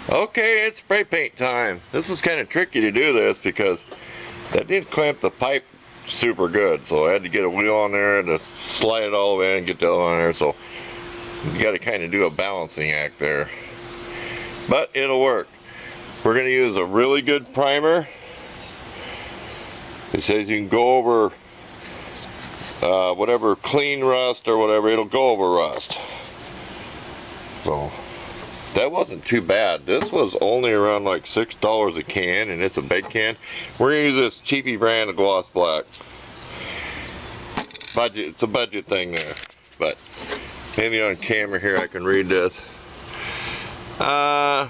Okay, it's spray paint time. This was kind of tricky to do this because that didn't clamp the pipe super good, so I had to get a wheel on there to slide it all the way in and get that on there, so you got to kind of do a balancing act there. But it'll work. We're going to use a really good primer. It says you can go over whatever clean rust or whatever, it'll go over rust. So that wasn't too bad. This was only around like $6 a can, and it's a big can. We're gonna use this cheapy brand of gloss black. Budget, it's a budget thing there. But maybe on camera here I can read this. Hang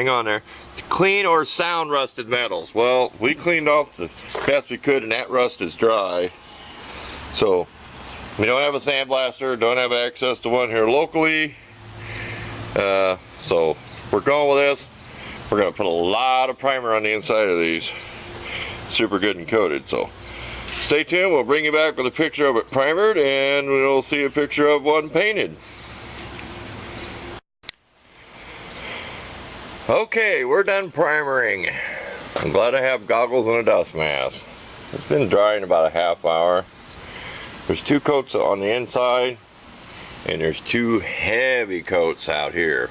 on there. Clean or sound rusted metals. Well, we cleaned off the best we could, and that rust is dry. So we don't have a sandblaster, don't have access to one here locally. So we're going with this. We're going to put a lot of primer on the inside of these. Super good and coated. So stay tuned. We'll bring you back with a picture of it primered, and we'll see a picture of one painted. Okay, we're done primering. I'm glad I have goggles and a dust mask. It's been drying about a half hour. There's 2 coats on the inside, and there's 2 heavy coats out here.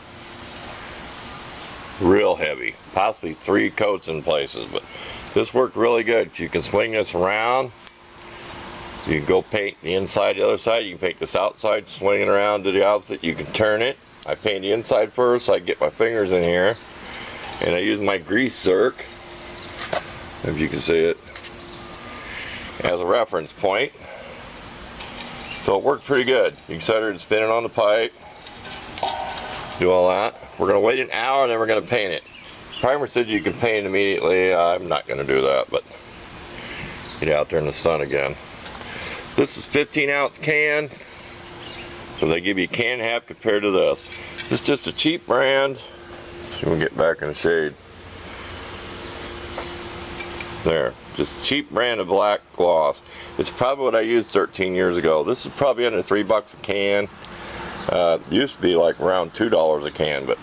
Real heavy. Possibly 3 coats in places, but this worked really good. You can swing this around. You can go paint the inside, the other side. You can paint this outside, swing it around to the opposite. You can turn it. I paint the inside first so I can get my fingers in here. And I use my grease zerk, if you can see it, as a reference point. So it worked pretty good. You can set her to spin it on the pipe, do all that. We're going to wait an hour and then we're going to paint it. Primer said you can paint it immediately. I'm not going to do that, but get out there in the sun again. This is 15-ounce can, so they give you a can and a half compared to this. This is just a cheap brand. You can get back in the shade. There, just a cheap brand of black gloss. It's probably what I used 13 years ago. This is probably under $3 a can. It used to be like around $2 a can, but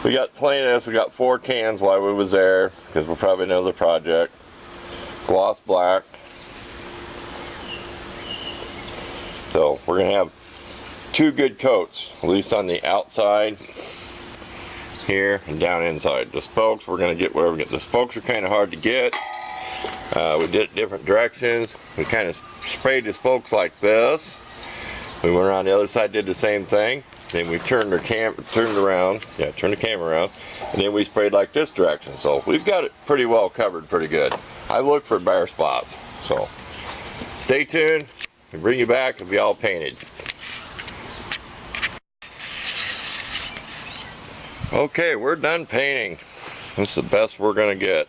we got plenty of this. We got 4 cans while we was there because we're probably another project. Gloss black. So we're gonna have 2 good coats, at least on the outside here and down inside. The spokes, we're going to get wherever we get. The spokes are kind of hard to get. We did it different directions. We kind of sprayed the spokes like this. We went around the other side, did the same thing. Then we turned the camera around, and then we sprayed like this direction. So we've got it pretty well covered, pretty good. I look for bare spots. So stay tuned. We'll bring you back and be all painted. Okay, we're done painting. This is the best we're gonna get.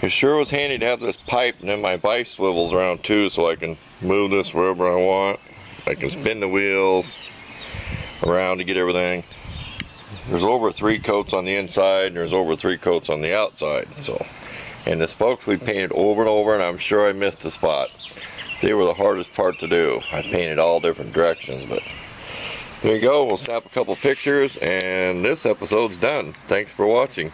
It sure was handy to have this pipe, and then my bike swivels around too, so I can move this wherever I want. I can spin the wheels around to get everything. There's over 3 coats on the inside, and there's over 3 coats on the outside. So, and the spokes we painted over and over, and I'm sure I missed a spot. They were the hardest part to do. I painted all different directions, but there you go. We'll snap a couple pictures, and this episode's done. Thanks for watching.